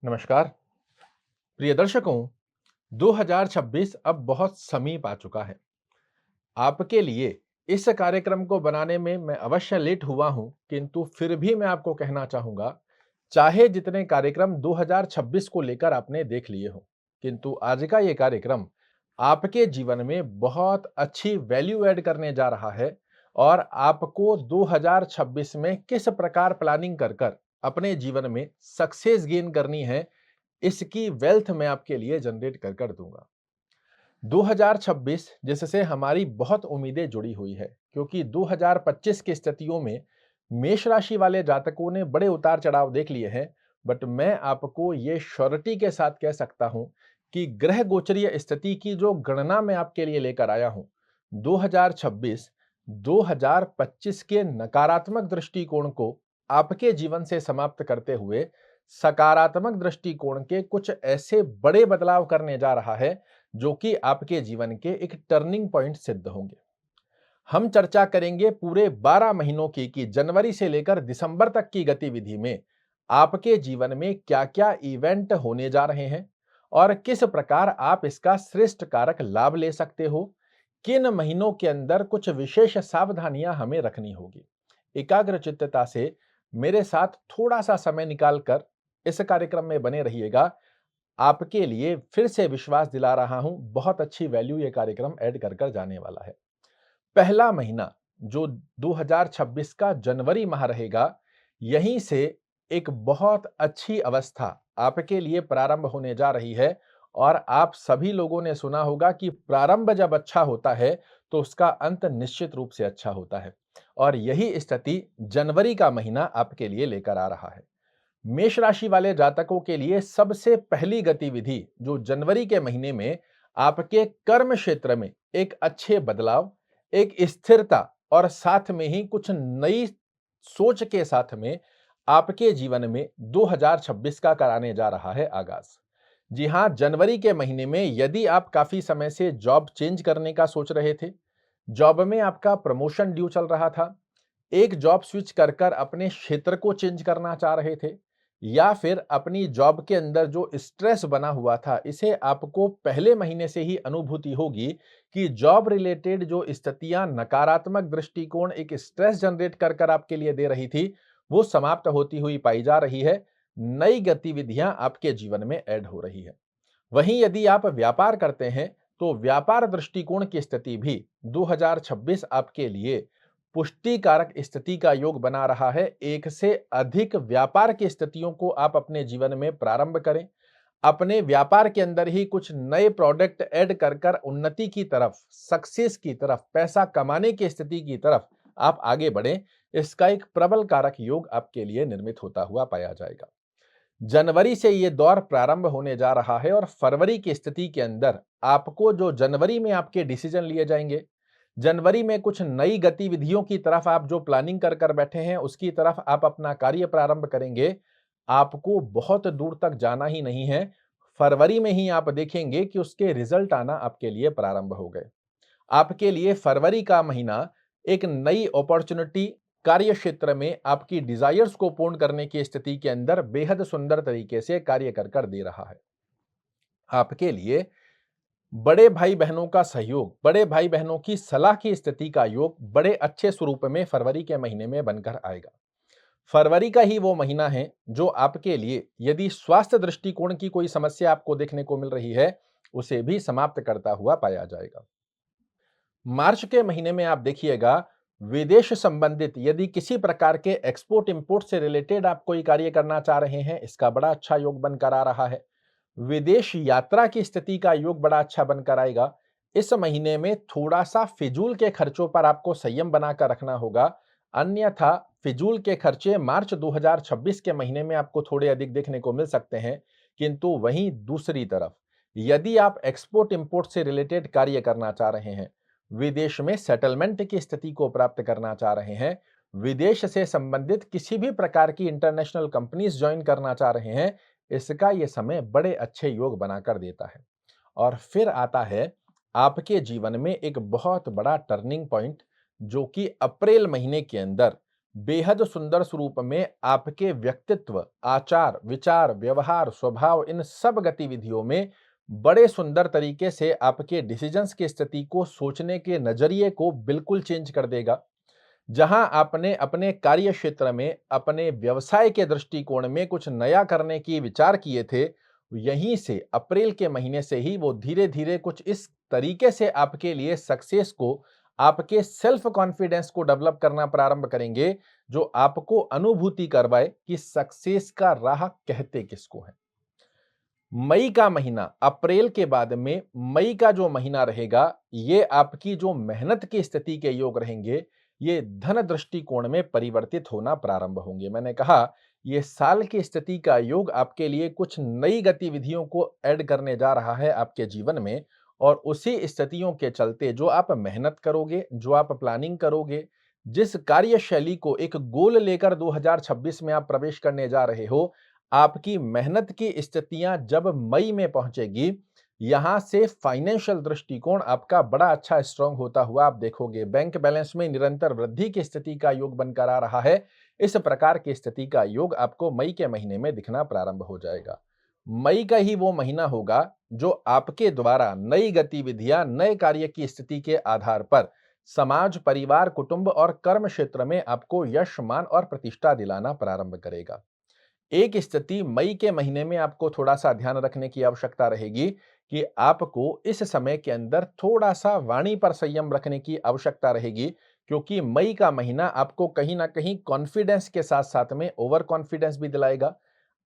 नमस्कार प्रिय दर्शकों। 2026 अब बहुत समीप आ चुका है। आपके लिए इस कार्यक्रम को बनाने में मैं अवश्य लेट हुआ हूं, किंतु फिर भी मैं आपको कहना चाहूंगा, चाहे जितने कार्यक्रम 2026 को लेकर आपने देख लिए हो, किंतु आज का ये कार्यक्रम आपके जीवन में बहुत अच्छी वैल्यू ऐड करने जा रहा है और आपको 2026 में किस प्रकार प्लानिंग कर कर अपने जीवन में सक्सेस गेन करनी है, इसकी वेल्थ मैं आपके लिए जनरेट कर दूंगा। 2026 जिससे हमारी बहुत उम्मीदें जुड़ी हुई है, क्योंकि 2025 की स्थितियों में मेष राशि वाले जातकों ने बड़े उतार चढ़ाव देख लिए हैं। बट मैं आपको ये श्योरिटी के साथ कह सकता हूं कि ग्रह गोचरीय स्थिति की जो गणना मैं आपके लिए लेकर आया हूं, 2026 2025 के नकारात्मक दृष्टिकोण को आपके जीवन से समाप्त करते हुए सकारात्मक दृष्टिकोण के कुछ ऐसे बड़े बदलाव करने जा रहा है जो कि आपके जीवन के एक टर्निंग पॉइंट सिद्ध होंगे। हम चर्चा करेंगे पूरे 12 महीनों की कि जनवरी से लेकर दिसंबर तक की गतिविधि में आपके जीवन में क्या-क्या इवेंट होने जा रहे हैं और किस प्रकार आप इसका श्रेष्ठ कारक लाभ ले सकते हो। किन महीनों के अंदर कुछ विशेष सावधानियां हमें रखनी होगी। एकाग्रचित्तता से मेरे साथ थोड़ा सा समय निकालकर इस कार्यक्रम में बने रहिएगा। आपके लिए फिर से विश्वास दिला रहा हूं, बहुत अच्छी वैल्यू ये कार्यक्रम ऐड कर जाने वाला है। पहला महीना जो 2026 का जनवरी माह रहेगा, यहीं से एक बहुत अच्छी अवस्था आपके लिए प्रारंभ होने जा रही है। और आप सभी लोगों ने सुना होगा कि प्रारंभ जब अच्छा होता है तो उसका अंत निश्चित रूप से अच्छा होता है, और यही स्थिति जनवरी का महीना आपके लिए लेकर आ रहा है। मेष राशि वाले जातकों के लिए सबसे पहली गतिविधि जो जनवरी के महीने में आपके कर्म क्षेत्र में एक अच्छे बदलाव, एक स्थिरता और साथ में ही कुछ नई सोच के साथ में आपके जीवन में 2026 का कराने जा रहा है आगाज। जी हां, जनवरी के महीने में यदि आप काफी समय से जॉब चेंज करने का सोच रहे थे, जॉब में आपका प्रमोशन ड्यू चल रहा था, एक जॉब स्विच कर कर अपने क्षेत्र को चेंज करना चाह रहे थे, या फिर अपनी जॉब के अंदर जो स्ट्रेस बना हुआ था, इसे आपको पहले महीने से ही अनुभूति होगी कि जॉब रिलेटेड जो स्थितियां नकारात्मक दृष्टिकोण एक स्ट्रेस जनरेट कर कर आपके लिए दे रही थी, वो समाप्त होती हुई पाई जा रही है। नई गतिविधियां आपके जीवन में ऐड हो रही है। वहीं यदि आप व्यापार करते हैं तो व्यापार दृष्टिकोण की स्थिति भी 2026 आपके लिए पुष्टि कारक स्थिति का योग बना रहा है। एक से अधिक व्यापार की स्थितियों को आप अपने जीवन में प्रारंभ करें। अपने व्यापार के अंदर ही कुछ नए प्रोडक्ट ऐड कर कर उन्नति की तरफ, सक्सेस की तरफ, पैसा कमाने की स्थिति की तरफ आप आगे बढ़ें। इसका एक प्रबल कारक योग आपके लिए निर्मित होता हुआ पाया जाएगा। जनवरी से ये दौर प्रारंभ होने जा रहा है और फरवरी की स्थिति के अंदर आपको जो जनवरी में आपके डिसीजन लिए जाएंगे, जनवरी में कुछ नई गतिविधियों की तरफ आप जो प्लानिंग कर कर बैठे हैं, उसकी तरफ आप अपना कार्य प्रारंभ करेंगे। आपको बहुत दूर तक जाना ही नहीं है। फरवरी में ही आप देखेंगे कि उसके रिजल्ट आना आपके लिए प्रारंभ हो गए। आपके लिए फरवरी का महीना एक नई अपॉर्चुनिटी, कार्य क्षेत्र में आपकी डिजायर्स को पूर्ण करने की स्थिति के अंदर बेहद सुंदर तरीके से कार्य कर दे रहा है। आपके लिए बड़े भाई बहनों का सहयोग, बड़े भाई बहनों की सलाह की स्थिति का योग बड़े अच्छे स्वरूप में फरवरी के महीने में बनकर आएगा। फरवरी का ही वो महीना है जो आपके लिए यदि स्वास्थ्य दृष्टिकोण की कोई समस्या आपको देखने को मिल रही है, उसे भी समाप्त करता हुआ पाया जाएगा। मार्च के महीने में आप देखिएगा, विदेश संबंधित यदि किसी प्रकार के एक्सपोर्ट इंपोर्ट से रिलेटेड आप कोई कार्य करना चाह रहे हैं, इसका बड़ा अच्छा योग बनकर आ रहा है। विदेश यात्रा की स्थिति का योग बड़ा अच्छा बनकर आएगा। इस महीने में थोड़ा सा फिजूल के खर्चों पर आपको संयम बनाकर रखना होगा, अन्यथा फिजूल के खर्चे मार्च 2026 के महीने में आपको थोड़े अधिक देखने को मिल सकते हैं। किंतु वहीं दूसरी तरफ यदि आप एक्सपोर्ट इंपोर्ट से रिलेटेड कार्य करना चाह रहे हैं, विदेश में सेटलमेंट की स्थिति को प्राप्त करना चाह रहे हैं, विदेश से संबंधित किसी भी प्रकार की इंटरनेशनल कंपनीज ज्वाइन करना चाह रहे हैं, इसका यह समय बड़े अच्छे योग बनाकर देता है। और फिर आता है आपके जीवन में एक बहुत बड़ा टर्निंग पॉइंट, जो कि अप्रैल महीने के अंदर बेहद सुंदर स्वरूप में आपके व्यक्तित्व, आचार, विचार, व्यवहार, स्वभाव इन सब गतिविधियों में बड़े सुंदर तरीके से आपके डिसीजंस की स्थिति को सोचने के नजरिए को बिल्कुल चेंज कर देगा। जहां आपने अपने कार्य क्षेत्र में, अपने व्यवसाय के दृष्टिकोण में कुछ नया करने की विचार किए थे, यहीं से अप्रैल के महीने से ही वो धीरे-धीरे कुछ इस तरीके से आपके लिए सक्सेस को, आपके सेल्फ कॉन्फिडेंस को डेवलप करना प्रारंभ करेंगे, जो आपको अनुभूति करवाए कि सक्सेस का राह कहते किसको है। मई का महीना, अप्रैल के बाद में मई का जो महीना रहेगा, ये आपकी जो मेहनत की स्थिति के योग रहेंगे, ये धन दृष्टिकोण में परिवर्तित होना प्रारंभ होंगे। मैंने कहा, ये साल की स्थिति का योग आपके लिए कुछ नई गतिविधियों को ऐड करने जा रहा है आपके जीवन में, और उसी स्थितियों के चलते जो आप मेहनत करोगे, जो आप प्लानिंग करोगे, जिस कार्यशैली को एक गोल लेकर 2026 में आप प्रवेश करने जा रहे हो, आपकी मेहनत की स्थितियां जब मई में पहुंचेगी, यहां से फाइनेंशियल दृष्टिकोण आपका बड़ा अच्छा स्ट्रांग होता हुआ आप देखोगे। बैंक बैलेंस में निरंतर वृद्धि की स्थिति का योग बनकर आ रहा है। इस प्रकार की स्थिति का योग आपको मई के महीने में दिखना प्रारंभ हो जाएगा। मई का ही वो महीना होगा जो आपके द्वारा नई गतिविधियां, नए कार्य की स्थिति के आधार पर समाज, परिवार, कुटुंब और कर्म क्षेत्र में आपको यश, मान और प्रतिष्ठा दिलाना प्रारंभ करेगा। एक स्थिति मई के महीने में आपको थोड़ा-सा ध्यान रखने की आवश्यकता रहेगी कि आपको इस समय के अंदर थोड़ा-सा वाणी पर संयम रखने की आवश्यकता रहेगी, क्योंकि मई का महीना आपको कहीं न कहीं कॉन्फिडेंस के साथ-साथ में ओवर कॉन्फिडेंस भी दिलाएगा।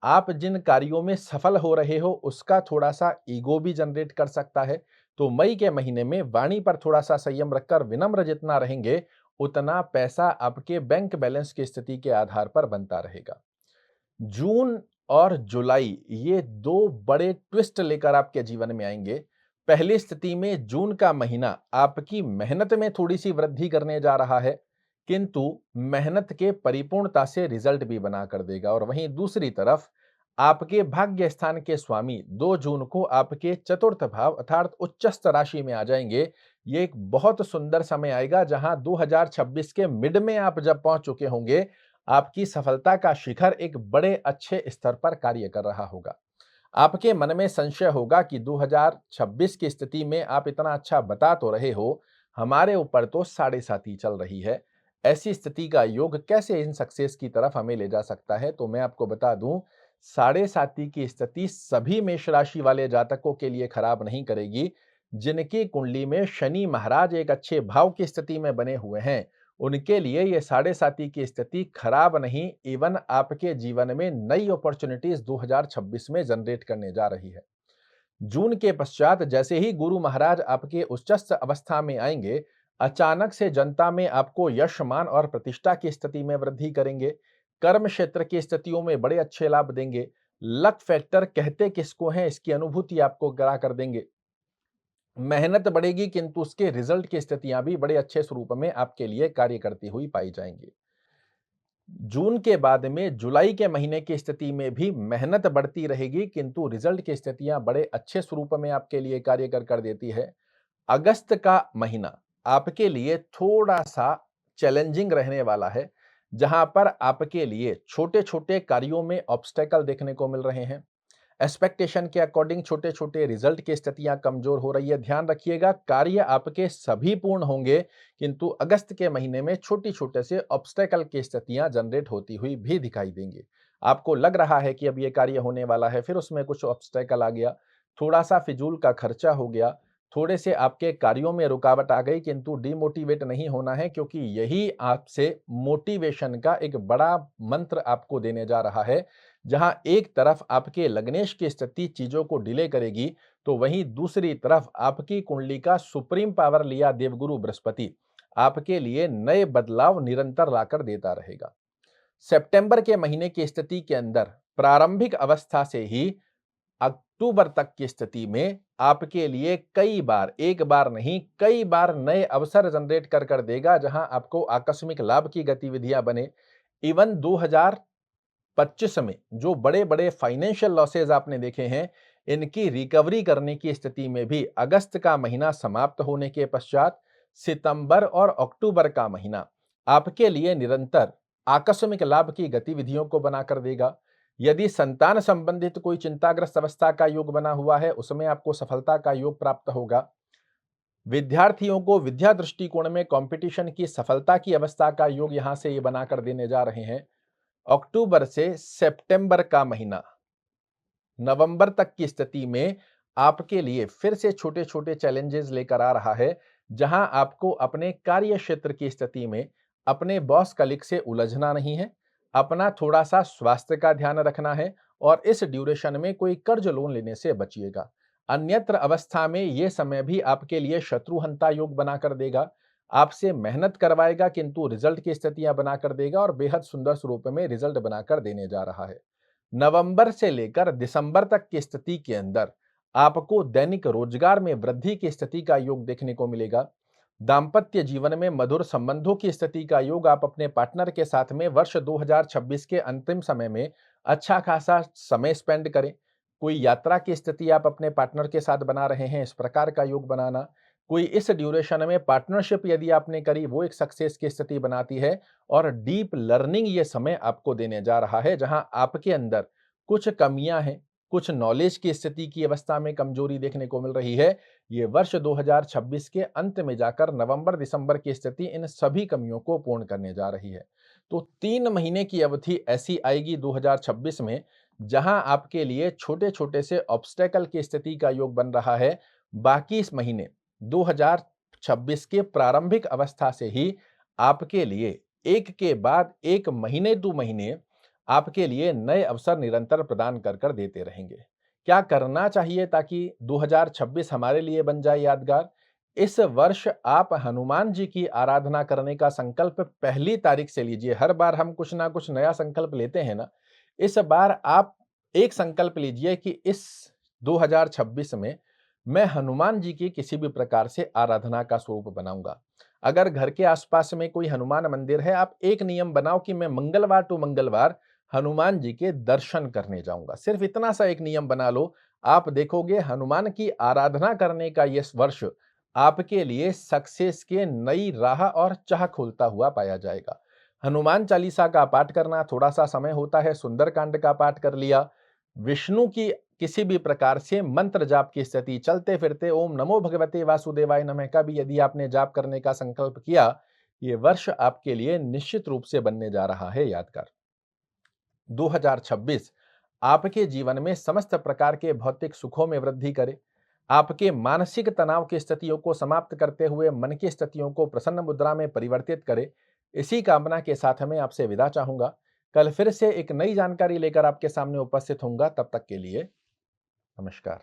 आप जिन कार्यों में सफल हो रहे हो, उसका थोड़ा-सा ईगो भी जनरेट कर सकता है। तो मई के महीने में वाणी पर थोड़ा-सा संयम रखकर विनम्र जितना रहेंगे, उतना पैसा आपके बैंक बैलेंस की स्थिति के आधार पर बनता रहेगा। जून और जुलाई ये 2 बड़े ट्विस्ट लेकर आपके जीवन में आएंगे। पहली स्थिति में जून का महीना आपकी मेहनत में थोड़ी-सी वृद्धि करने जा रहा है, किंतु मेहनत के परिपूर्णता से रिजल्ट भी बना कर देगा, और वहीं दूसरी तरफ आपके भाग्य स्थान के स्वामी 2 जून को आपके चतुर्थ भाव अर्थात उच्चस्थ राशि में आ जाएंगे। ये एक बहुत सुंदर समय आएगा जहां 2026 के मिड में आप जब पहुंच चुके होंगे, आपकी सफलता का शिखर एक बड़े अच्छे स्तर पर कार्य कर रहा होगा। आपके मन में संशय होगा कि 2026 की स्थिति में आप इतना अच्छा बता तो रहे हो, हमारे ऊपर तो साढ़े साती चल रही है। ऐसी स्थिति का योग कैसे इन सक्सेस की तरफ हमें ले जा सकता है? तो मैं आपको बता दूं, साढ़े साती की स्थिति सभी मेष राशि वाले जातकों के लिए खराब नहीं करेगी। जिनकी कुंडली में शनि महाराज एक अच्छे भाव की स्थिति में बने हुए हैं, उनके लिए ये साढ़े साती की स्थिति खराब नहीं, इवन आपके जीवन में नई अपॉर्चुनिटीज 2026 में जनरेट करने जा रही है। जून के पश्चात जैसे ही गुरु महाराज आपके उच्चस्थ अवस्था में आएंगे, अचानक से जनता में आपको यश, मान और प्रतिष्ठा की स्थिति में वृद्धि करेंगे। कर्म क्षेत्र की स्थितियों में बड़े अच्छे लाभ देंगे। लक फैक्टर कहते किसको है, इसकी अनुभूति आपको करा कर देंगे। मेहनत बढ़ेगी, किंतु उसके रिजल्ट की स्थितियां भी बड़े अच्छे स्वरूप में आपके लिए कार्य करती हुई पाई जाएंगी। जून के बाद में जुलाई के महीने की स्थिति में भी मेहनत बढ़ती रहेगी, किंतु रिजल्ट की स्थितियां बड़े अच्छे स्वरूप में आपके लिए कार्य कर देती है। अगस्त का महीना आपके लिए थोड़ा सा चैलेंजिंग रहने वाला है, जहां पर आपके लिए छोटे-छोटे कार्यों में ऑब्स्टेकल देखने को मिल रहे हैं। एक्सपेक्टेशन के अकॉर्डिंग छोटे-छोटे रिजल्ट की स्थितियां कमजोर हो रही है। ध्यान रखिएगा, कार्य आपके सभी पूर्ण होंगे, किंतु अगस्त के महीने में छोटे-छोटे से ऑब्स्टेकल की स्थितियां जनरेट होती हुई भी दिखाई देंगी। आपको लग रहा है कि अब ये कार्य होने वाला है, फिर उसमें कुछ ऑब्स्टेकल आ गया, थोड़ा-सा फिजूल का खर्चा हो गया, थोड़े से आपके कार्यों में रुकावट आ गई, किंतु डिमोटिवेट नहीं होना है, क्योंकि यही आपसे मोटिवेशन का एक बड़ा मंत्र आपको देने जा रहा है। जहां एक तरफ आपके लग्नेश की स्थिति चीजों को डिले करेगी, तो वहीं दूसरी तरफ आपकी कुंडली का सुप्रीम पावर लिया देवगुरु बृहस्पति आपके लिए नए बदलाव निरंतर लाकर देता रहेगा। सितंबर के महीने की स्थिति के अंदर प्रारंभिक अवस्था से ही अक्टूबर तक की स्थिति में आपके लिए कई बार, एक बार नहीं कई बार नए अवसर जनरेट कर देगा, जहां आपको आकस्मिक लाभ की गतिविधियां बने। इवन 2025 में जो बड़े-बड़े फाइनेंशियल लॉसेस आपने देखे हैं, इनकी रिकवरी करने की स्थिति में भी अगस्त का महीना समाप्त होने के पश्चात सितंबर और अक्टूबर का महीना आपके लिए निरंतर आकस्मिक लाभ की गतिविधियों को बनाकर देगा। यदि संतान संबंधित कोई चिंताग्रस्त अवस्था का योग बना हुआ है, उसमें आपको सफलता का योग प्राप्त होगा। विद्यार्थियों को विद्या दृष्टिकोण में कंपटीशन की सफलता की अवस्था का योग यहां से ये बनाकर देने जा रहे हैं। अक्टूबर से सितंबर का महीना, नवंबर तक की स्थिति में आपके लिए फिर से छोटे-छोटे चैलेंजेस लेकर आ रहा है, जहां आपको अपने कार्य क्षेत्र की स्थिति में अपने बॉस कलीग से उलझना नहीं है, अपना थोड़ा-सा स्वास्थ्य का ध्यान रखना है और इस ड्यूरेशन में कोई कर्ज लोन लेने से बचिएगा। अन्यत्र अवस्था में ये समय भी आपके लिए शत्रुहंता योग बनाकर देगा, आपसे मेहनत करवाएगा किंतु रिजल्ट की स्थितियां बनाकर देगा और बेहद सुंदर स्वरूप में रिजल्ट बनाकर देने जा रहा है। नवंबर से लेकर दिसंबर तक की स्थिति के अंदर आपको दैनिक रोजगार में वृद्धि की स्थिति का योग देखने को मिलेगा। दांपत्य जीवन में मधुर संबंधों की स्थिति का योग आप अपने पार्टनर के साथ में वर्ष 2026 के अंतिम समय में अच्छा खासा समय स्पेंड करें। कोई यात्रा की स्थिति आप अपने पार्टनर के साथ बना रहे हैं, इस प्रकार का योग बनाना। कोई इस ड्यूरेशन में पार्टनरशिप यदि आपने करी, वो एक सक्सेस की स्थिति बनाती है और डीप लर्निंग ये समय आपको देने जा रहा है, जहां आपके अंदर कुछ कमियां हैं, कुछ नॉलेज की स्थिति की अवस्था में कमजोरी देखने को मिल रही है। ये वर्ष 2026 के अंत में जाकर नवंबर-दिसंबर की स्थिति इन सभी कमियों को पूर्ण करने जा रही है। तो 3 महीने की अवधि ऐसी आएगी 2026 में, जहां आपके लिए छोटे-छोटे से ऑब्स्टेकल की स्थिति का योग बन रहा है। बाकी इस महीने 2026 के प्रारंभिक अवस्था से ही आपके लिए एक के बाद एक महीने टू महीने आपके लिए नए अवसर निरंतर प्रदान कर देते रहेंगे। क्या करना चाहिए ताकि 2026 हमारे लिए बन जाए यादगार? इस वर्ष आप हनुमान जी की आराधना करने का संकल्प पहली तारीख से लीजिए। हर बार हम कुछ ना कुछ नया संकल्प लेते हैं ना, इस बार आप एक संकल्प लीजिए कि इस 2026 में मैं हनुमान जी की किसी भी प्रकार से आराधना का स्वरूप बनाऊंगा। अगर घर के आसपास में कोई हनुमान मंदिर है, आप एक नियम बनाओ कि मैं मंगलवार टू मंगलवार हनुमान जी के दर्शन करने जाऊंगा। सिर्फ इतना सा एक नियम बना लो, आप देखोगे हनुमान की आराधना करने का यह वर्ष आपके लिए सक्सेस के नई राह और चाह खोलता हुआ पाया जाएगा। हनुमान चालीसा का पाठ करना थोड़ा सा समय होता है, सुंदरकांड का पाठ कर लिया, विष्णु की किसी भी प्रकार से मंत्र जाप की स्थिति, चलते फिरते ओम नमो भगवते वासुदेवाय नमः का भी यदि आपने जाप करने का संकल्प किया, ये वर्ष आपके लिए निश्चित रूप से बनने जा रहा है यादगार। 2026 आपके जीवन में समस्त प्रकार के भौतिक सुखों में वृद्धि करे, आपके मानसिक तनाव की स्थितियों को समाप्त करते हुए मन की स्थितियों को प्रसन्न मुद्रा में परिवर्तित करे। इसी कामना के साथ मैं आपसे विदा चाहूंगा। कल फिर से एक नई जानकारी लेकर आपके सामने उपस्थित होऊंगा। तब तक के लिए नमस्कार।